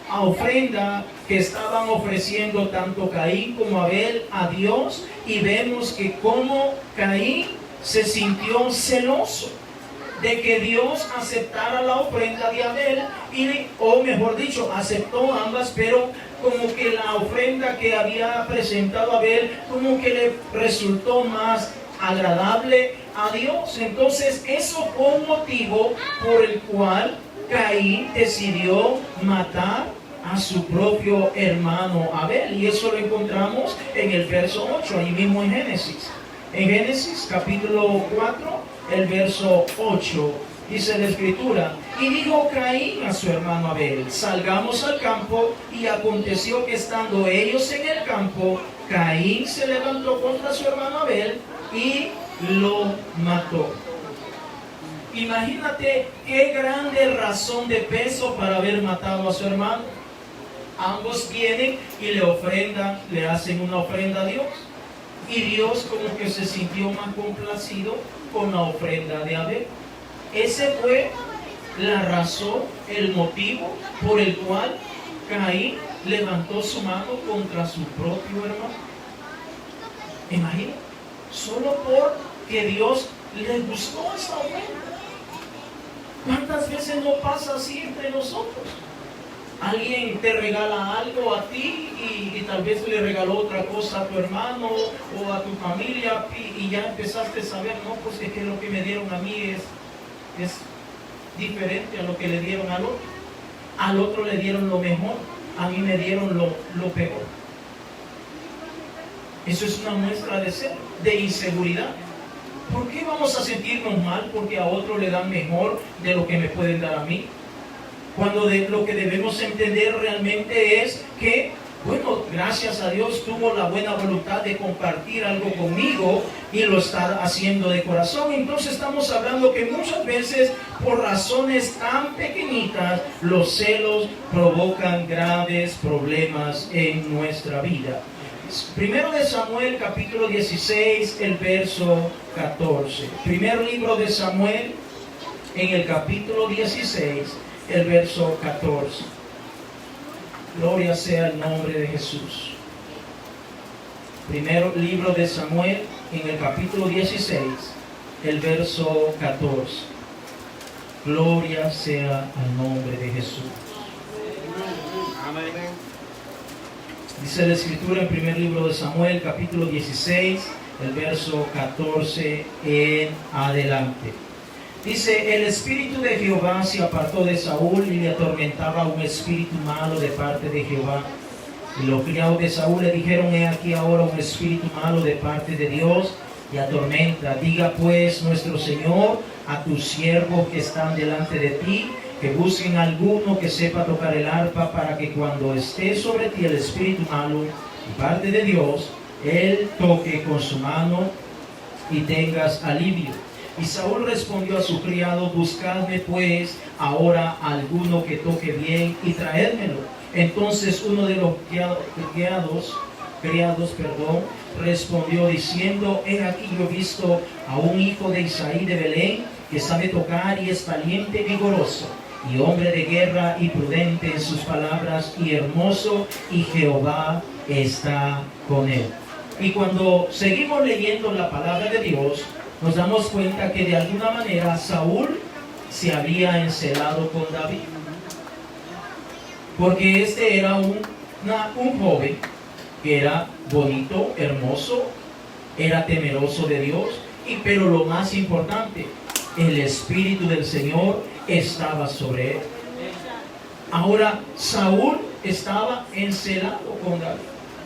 la ofrenda que estaban ofreciendo tanto Caín como Abel a Dios, y vemos que como Caín se sintió celoso de que Dios aceptara la ofrenda de Abel, o mejor dicho, aceptó ambas, pero como que la ofrenda que había presentado Abel como que le resultó más agradable a Dios. Entonces eso fue un motivo por el cual Caín decidió matar a su propio hermano Abel, y eso lo encontramos en el verso 8, ahí mismo en Génesis. En Génesis capítulo 4, el verso 8, dice la escritura: y dijo Caín a su hermano Abel, salgamos al campo, y aconteció que estando ellos en el campo, Caín se levantó contra su hermano Abel y lo mató. Imagínate qué grande razón de peso para haber matado a su hermano. Ambos vienen y le hacen una ofrenda a Dios. Y Dios como que se sintió más complacido con la ofrenda de Abel. Ese fue la razón, el motivo por el cual Caín levantó su mano contra su propio hermano. Imagina, solo porque Dios le gustó esa ofrenda. ¿Cuántas veces no pasa así entre nosotros? Alguien te regala algo a ti y tal vez le regaló otra cosa a tu hermano o a tu familia, y ya empezaste a saber, no, pues es que lo que me dieron a mí es diferente a lo que le dieron al otro. Al otro le dieron lo mejor, a mí me dieron lo peor. Eso es una muestra de celo, de inseguridad. ¿Por qué vamos a sentirnos mal porque a otro le dan mejor de lo que me pueden dar a mí? Cuando lo que debemos entender realmente es que Bueno, gracias a Dios tuvo la buena voluntad de compartir algo conmigo y lo está haciendo de corazón. Entonces estamos hablando que muchas veces por razones tan pequeñitas los celos provocan graves problemas en nuestra vida. Primero de Samuel capítulo 16, el verso 14. Primer libro de Samuel en el capítulo 16, el verso 14. Gloria sea el nombre de Jesús. Primer libro de Samuel en el capítulo 16, el verso 14. Gloria sea al nombre de Jesús. Amén. Dice la Escritura en primer libro de Samuel, capítulo 16, el verso 14 en adelante. Dice, el espíritu de Jehová se apartó de Saúl y le atormentaba un espíritu malo de parte de Jehová. Y los criados de Saúl le dijeron, he aquí ahora un espíritu malo de parte de Dios y atormenta. Diga pues nuestro Señor a tus siervos que están delante de ti, que busquen alguno que sepa tocar el arpa, para que cuando esté sobre ti el espíritu malo de parte de Dios, él toque con su mano y tengas alivio. Y Saúl respondió a su criado, buscadme pues ahora alguno que toque bien y traédmelo. Entonces uno de los criados respondió diciendo, he aquí yo he visto a un hijo de Isaí de Belén que sabe tocar y es valiente y vigoroso, y hombre de guerra y prudente en sus palabras y hermoso, y Jehová está con él. Y cuando seguimos leyendo la palabra de Dios, nos damos cuenta que de alguna manera Saúl se había encelado con David. Porque este era un joven que era bonito, hermoso, era temeroso de Dios, pero lo más importante, el Espíritu del Señor estaba sobre él. Ahora Saúl estaba encelado con David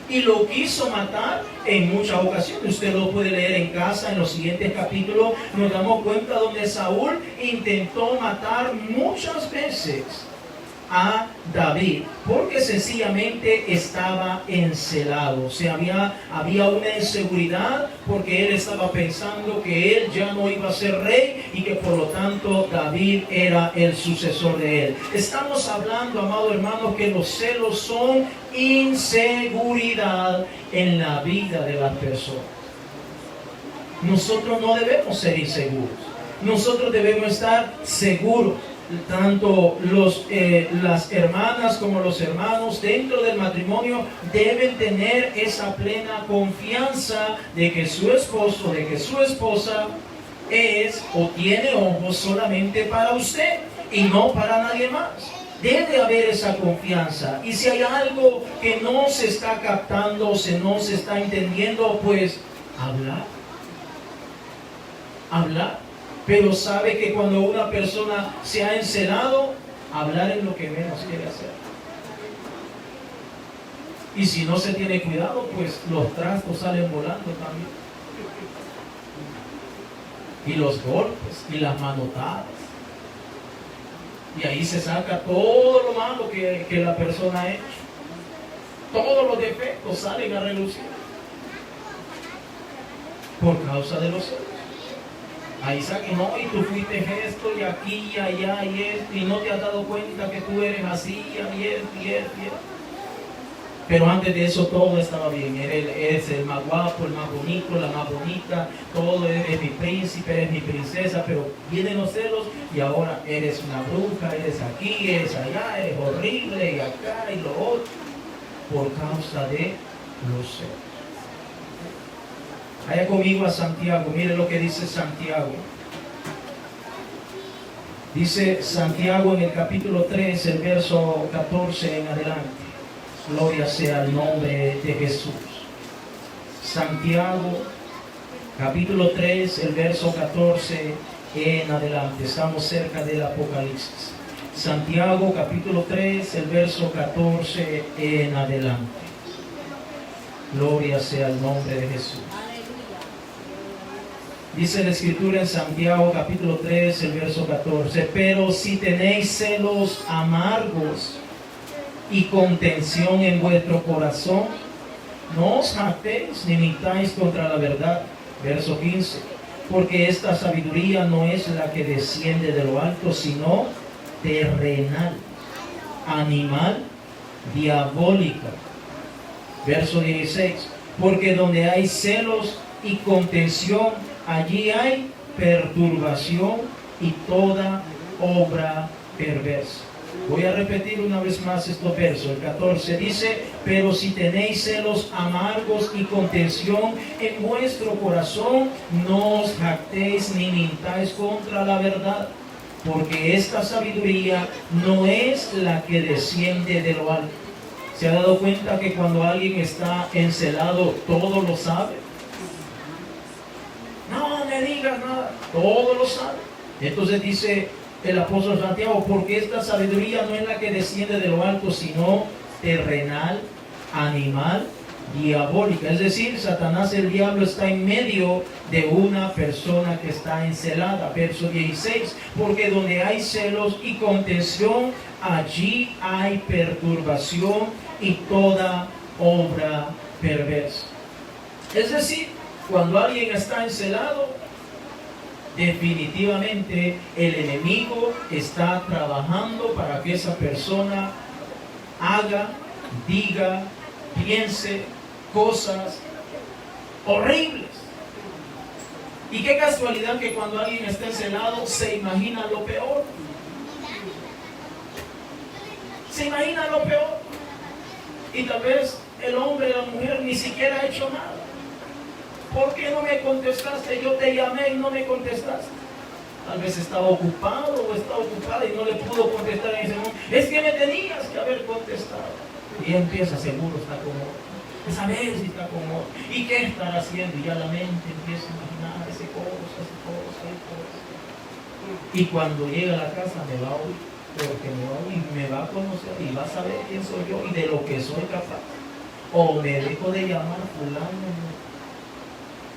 y lo quiso matar en muchas ocasiones. Usted lo puede leer en casa en los siguientes capítulos. Nos damos cuenta donde Saúl intentó matar muchas veces a David, porque sencillamente estaba encelado. O sea, había una inseguridad, porque él estaba pensando que él ya no iba a ser rey y que por lo tanto David era el sucesor de él. Estamos hablando, amados hermanos, que los celos son inseguridad en la vida de las personas. Nosotros no debemos ser inseguros. Nosotros debemos estar seguros. Tanto las hermanas como los hermanos dentro del matrimonio deben tener esa plena confianza de que su esposo, de que su esposa es o tiene ojos solamente para usted y no para nadie más. Debe haber esa confianza, y si hay algo que no se está captando o no se está entendiendo, pues hablar. Pero sabe que cuando una persona se ha encelado, hablar es lo que menos quiere hacer. Y si no se tiene cuidado, pues los trastos salen volando también. Y los golpes y las manotadas. Y ahí se saca todo lo malo que la persona ha hecho. Todos los defectos salen a relucir por causa de los celos. Ahí saca, no, y tú fuiste esto y aquí y allá y esto, y no te has dado cuenta que tú eres así y esto. Pero antes de eso todo estaba bien. Él es el más guapo, el más bonito, la más bonita, todo es mi príncipe, es mi princesa, pero vienen los celos y ahora eres una bruja, eres aquí, eres allá, eres horrible y acá y lo otro, por causa de los celos. Vaya conmigo a Santiago, mire lo que dice Santiago. Dice Santiago en el capítulo 3, el verso 14 en adelante. Gloria sea el nombre de Jesús. Santiago, capítulo 3, el verso 14 en adelante. Estamos cerca del Apocalipsis. Santiago, capítulo 3, el verso 14 en adelante. Gloria sea el nombre de Jesús. Dice la Escritura en Santiago capítulo 3, el verso 14, pero si tenéis celos amargos y contención en vuestro corazón. No os jactéis ni mintáis contra la verdad. Verso 15. Porque esta sabiduría no es la que desciende de lo alto, sino terrenal, animal, diabólica. Verso 16. Porque donde hay celos y contención, allí hay perturbación y toda obra perversa. Voy a repetir una vez más estos versos. El 14 dice: pero si tenéis celos amargos y contención en vuestro corazón, no os jactéis ni mintáis contra la verdad, porque esta sabiduría no es la que desciende de lo alto. ¿Se ha dado cuenta que cuando alguien está encelado, todo lo sabe? No me digas nada, todo lo sabe. Entonces dice el apóstol Santiago: porque esta sabiduría no es la que desciende de lo alto, sino terrenal, animal, diabólica. Es decir, Satanás, el diablo, está en medio de una persona que está encelada. Verso 16. Porque donde hay celos y contención, allí hay perturbación y toda obra perversa. Es decir, cuando alguien está encelado, definitivamente el enemigo está trabajando para que esa persona haga, diga, piense cosas horribles. Y qué casualidad que cuando alguien está encelado se imagina lo peor. Se imagina lo peor. Y tal vez el hombre o la mujer ni siquiera ha hecho nada. ¿Por qué no me contestaste? Yo te llamé y no me contestaste. Tal vez estaba ocupado o estaba ocupada y no le pudo contestar en ese momento. Es que me tenías que haber contestado. Y empieza, seguro está con otro. Es a ver si está con otro. ¿Y qué estará haciendo? Y ya la mente empieza a imaginar ese cosa. Y cuando llega a la casa me va a oír. Porque me va a conocer y va a saber quién soy yo y de lo que soy capaz. O me dejo de llamar fulano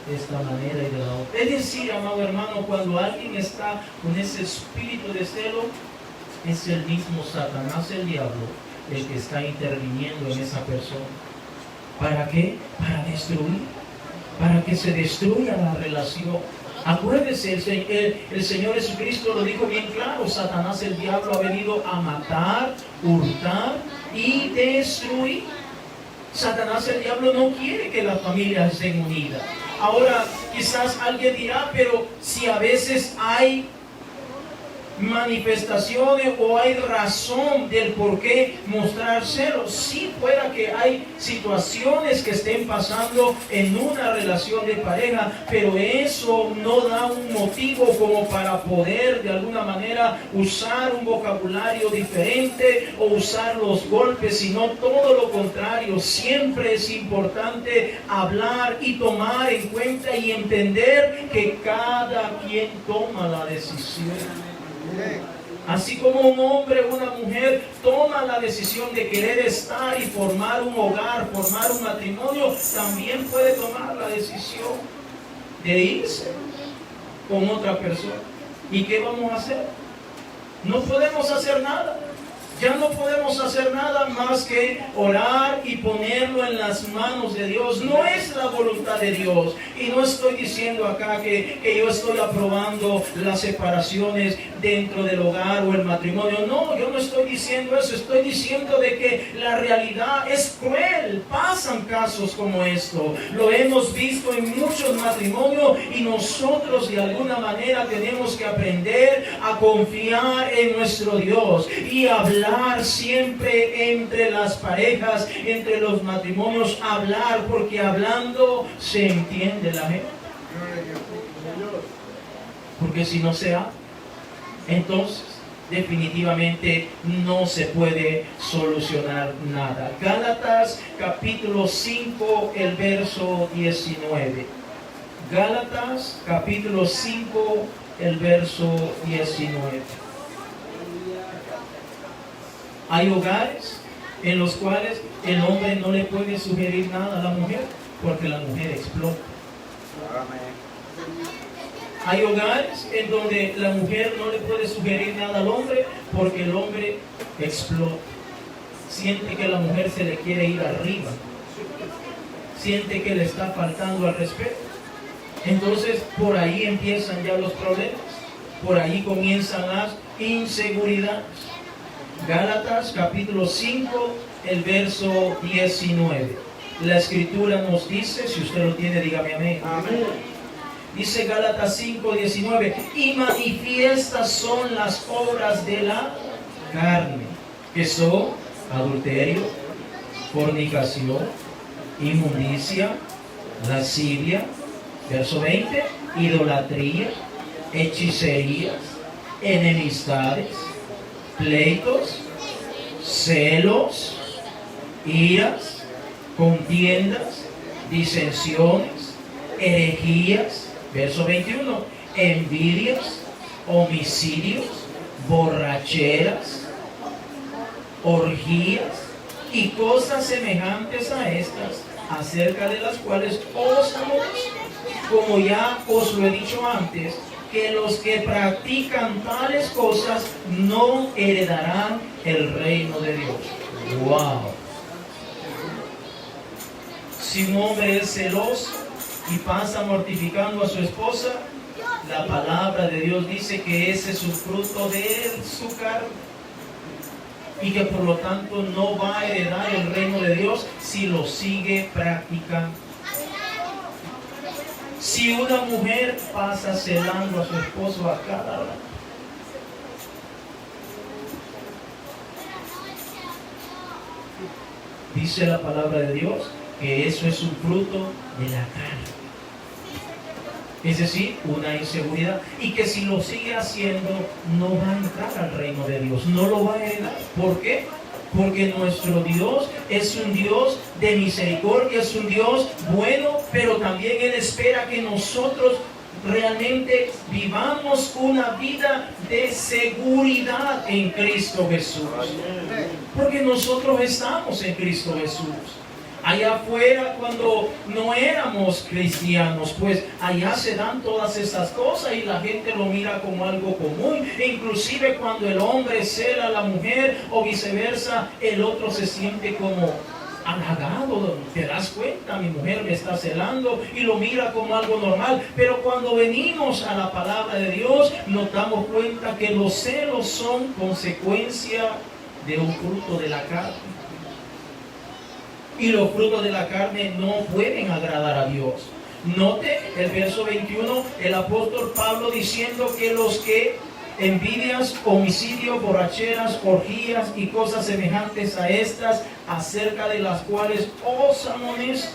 de esta manera y de la otra. Es decir, amado hermano, cuando alguien está con ese espíritu de celo, es el mismo Satanás, el diablo, el que está interviniendo en esa persona. ¿Para qué? Para destruir. Para que se destruya la relación. Acuérdese, el Señor Jesucristo lo dijo bien claro: Satanás, el diablo, ha venido a matar, hurtar y destruir. Satanás, el diablo, no quiere que las familias estén unidas. Ahora, quizás alguien dirá: pero si a veces hay manifestaciones o hay razón del por qué mostrar celos. Sí, fuera que hay situaciones que estén pasando en una relación de pareja, pero eso no da un motivo como para poder de alguna manera usar un vocabulario diferente o usar los golpes, sino todo lo contrario. Siempre es importante hablar y tomar en cuenta y entender que cada quien toma la decisión. Así como un hombre o una mujer toma la decisión de querer estar y formar un hogar, formar un matrimonio, también puede tomar la decisión de irse con otra persona. ¿Y qué vamos a hacer? No podemos hacer nada. Ya no podemos hacer nada más que orar y ponerlo en las manos de Dios. No es la voluntad de Dios. Y no estoy diciendo acá que yo estoy aprobando las separaciones dentro del hogar o el matrimonio. No, yo no estoy diciendo eso. Estoy diciendo de que la realidad es cruel. Pasan casos como esto. Lo hemos visto en muchos matrimonios y nosotros de alguna manera tenemos que aprender a confiar en nuestro Dios y hablar siempre entre las parejas, entre los matrimonios, hablar, porque hablando se entiende la gente. Porque si no se habla, entonces definitivamente no se puede solucionar nada. Gálatas capítulo 5, el verso 19. Gálatas capítulo 5, el verso 19. Hay hogares en los cuales el hombre no le puede sugerir nada a la mujer porque la mujer explota. Hay hogares en donde la mujer no le puede sugerir nada al hombre porque el hombre explota. siente que la mujer se le quiere ir arriba, siente que le está faltando al respeto. Entonces por ahí empiezan ya los problemas, por ahí comienzan las inseguridades. Gálatas capítulo 5, el verso 19. La escritura nos dice, si usted lo tiene, dígame amén. Amén. Dice Gálatas 5, 19, y manifiestas son las obras de la carne, que son adulterio, fornicación, inmundicia, lascivia, verso 20, idolatría, hechicerías, enemistades, pleitos, celos, iras, contiendas, disensiones, herejías, verso 21, envidias, homicidios, borracheras, orgías y cosas semejantes a estas, acerca de las cuales os amonesto, como ya os lo he dicho antes, que los que practican tales cosas no heredarán el reino de Dios. ¡Wow! Si un hombre es celoso y pasa mortificando a su esposa, la palabra de Dios dice que ese es un fruto de su carne y que por lo tanto no va a heredar el reino de Dios si lo sigue practicando. Si una mujer pasa celando a su esposo a cada hora, dice la palabra de Dios que eso es un fruto de la carne. Es decir, una inseguridad. Y que si lo sigue haciendo, no va a entrar al reino de Dios. No lo va a heredar. ¿Por qué? Porque nuestro Dios es un Dios de misericordia, es un Dios bueno, pero también Él espera que nosotros realmente vivamos una vida de seguridad en Cristo Jesús. Porque nosotros estamos en Cristo Jesús. Allá afuera, cuando no éramos cristianos, pues allá se dan todas esas cosas y la gente lo mira como algo común. E inclusive cuando el hombre cela a la mujer o viceversa, el otro se siente como halagado. Te das cuenta, mi mujer me está celando, y lo mira como algo normal. Pero cuando venimos a la palabra de Dios, nos damos cuenta que los celos son consecuencia de un fruto de la carne. Y los frutos de la carne no pueden agradar a Dios. Note el verso 21, el apóstol Pablo diciendo que los que envidias, homicidios, borracheras, orgías y cosas semejantes a estas, acerca de las cuales os amonesto,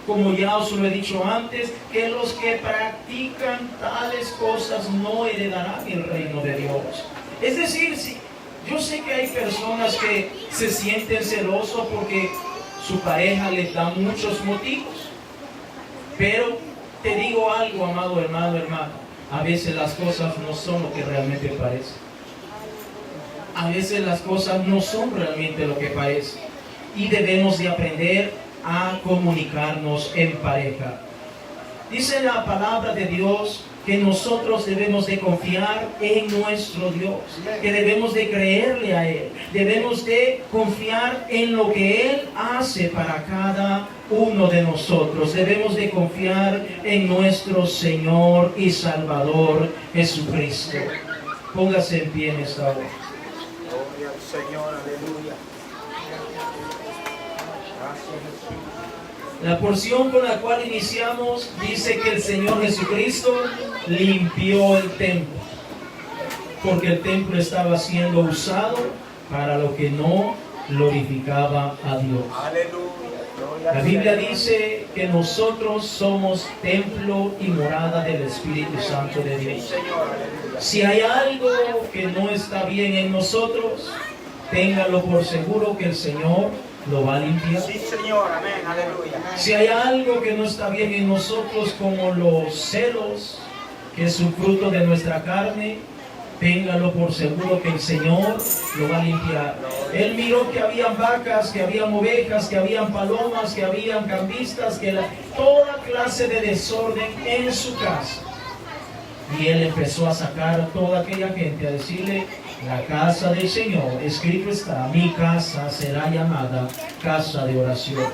como ya os lo he dicho antes, que los que practican tales cosas no heredarán el reino de Dios. Es decir, yo sé que hay personas que se sienten celosos porque su pareja les da muchos motivos, pero te digo algo, amado hermano, hermana, a veces las cosas no son lo que realmente parecen. A veces las cosas no son realmente lo que parecen, y debemos de aprender a comunicarnos en pareja. Dice la palabra de Dios que nosotros debemos de confiar en nuestro Dios, que debemos de creerle a Él, debemos de confiar en lo que Él hace para cada uno de nosotros, debemos de confiar en nuestro Señor y Salvador Jesucristo. Póngase en pie en esta hora. Gloria al Señor, aleluya. Gracias, Jesús. La porción con la cual iniciamos dice que el Señor Jesucristo limpió el templo, porque el templo estaba siendo usado para lo que no glorificaba a Dios. Aleluya. La Biblia dice que nosotros somos templo y morada del Espíritu Santo de Dios. Señor, aleluya. Si hay algo que no está bien en nosotros, téngalo por seguro que el Señor lo va a limpiar. Sí, Señor, amén, aleluya. Si hay algo que no está bien en nosotros, como los celos, que es un fruto de nuestra carne, téngalo por seguro que el Señor lo va a limpiar. Él miró que habían vacas, que habían ovejas, que habían palomas, que habían cambistas, toda clase de desorden en su casa. Y Él empezó a sacar a toda aquella gente, a decirle: La casa del Señor, escrito está, mi casa será llamada casa de oración.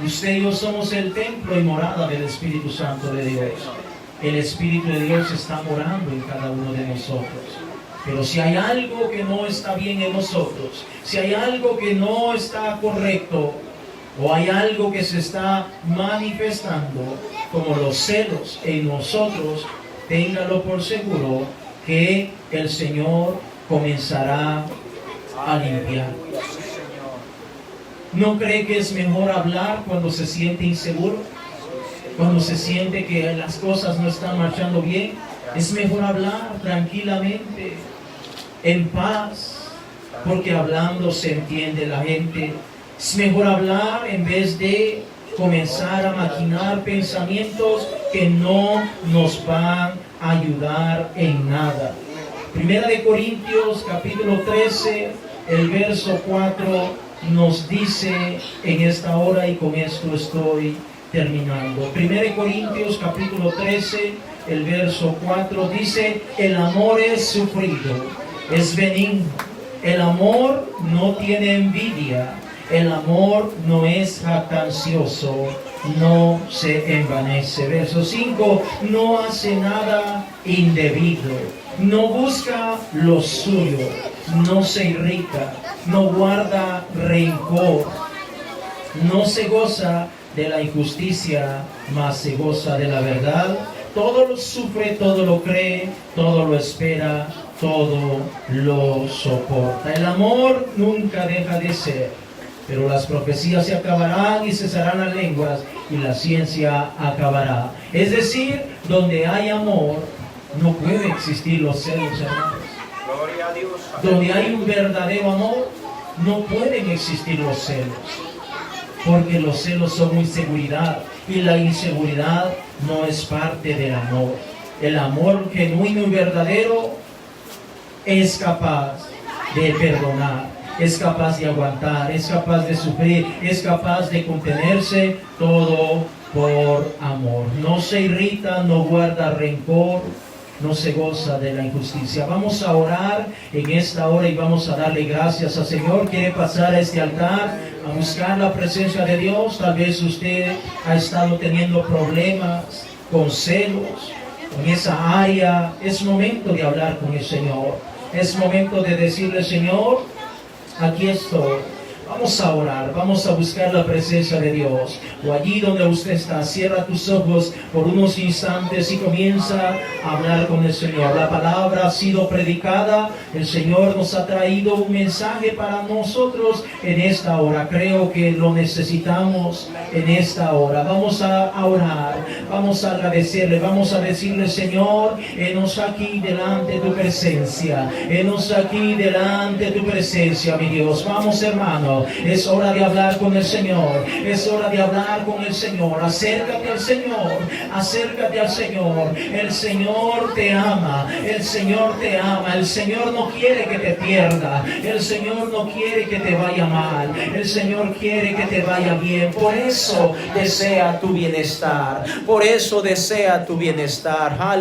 Usted y yo somos el templo y morada del Espíritu Santo de Dios. El Espíritu de Dios está morando en cada uno de nosotros. Pero si hay algo que no está bien en nosotros, si hay algo que no está correcto, o hay algo que se está manifestando, como los celos en nosotros, téngalo por seguro que el Señor comenzará a limpiar. Aleluya, sí, Señor. ¿No cree que es mejor hablar cuando se siente inseguro? Cuando se siente que las cosas no están marchando bien, es mejor hablar tranquilamente, en paz, porque hablando se entiende la gente. Es mejor hablar en vez de comenzar a maquinar pensamientos que no nos van a ayudar en nada. Primera de Corintios capítulo 13, el verso 4 nos dice en esta hora, y con esto estoy terminando. Primera de Corintios capítulo 13, el verso 4 dice: el amor es sufrido, es benigno, el amor no tiene envidia, el amor no es jactancioso, no se envanece. Verso 5, no hace nada indebido, no busca lo suyo, no se irrita, no guarda rencor, no se goza de la injusticia, mas se goza de la verdad. Todo lo sufre, todo lo cree, todo lo espera, todo lo soporta. El amor nunca deja de ser, pero las profecías se acabarán y cesarán las lenguas y la ciencia acabará. Es decir, donde hay amor, no puede existir los celos, hermanos. Gloria a Dios. Donde hay un verdadero amor, no pueden existir los celos, porque los celos son inseguridad, y la inseguridad no es parte del amor. El amor genuino y verdadero es capaz de perdonar, es capaz de aguantar, es capaz de sufrir, es capaz de contenerse, todo por amor. No se irrita, no guarda rencor, no se goza de la injusticia. Vamos a orar en esta hora y vamos a darle gracias al Señor. Quiere pasar a este altar a buscar la presencia de Dios. Tal vez usted ha estado teniendo problemas con celos en esa área. Es momento de hablar con el Señor. Es momento de decirle: Señor, aquí estoy. Vamos a orar, vamos a buscar la presencia de Dios. O allí donde usted está, cierra tus ojos por unos instantes y comienza a hablar con el Señor. La palabra ha sido predicada, el Señor nos ha traído un mensaje para nosotros en esta hora. Creo que lo necesitamos en esta hora. Vamos a orar, vamos a agradecerle, vamos a decirle: Señor, henos aquí delante de tu presencia, henos aquí delante de tu presencia, mi Dios. Vamos, hermano. Es hora de hablar con el Señor. Es hora de hablar con el Señor. Acércate al Señor. Acércate al Señor. El Señor te ama. El Señor te ama. El Señor no quiere que te pierda. El Señor no quiere que te vaya mal. El Señor quiere que te vaya bien. Por eso desea tu bienestar. Por eso desea tu bienestar.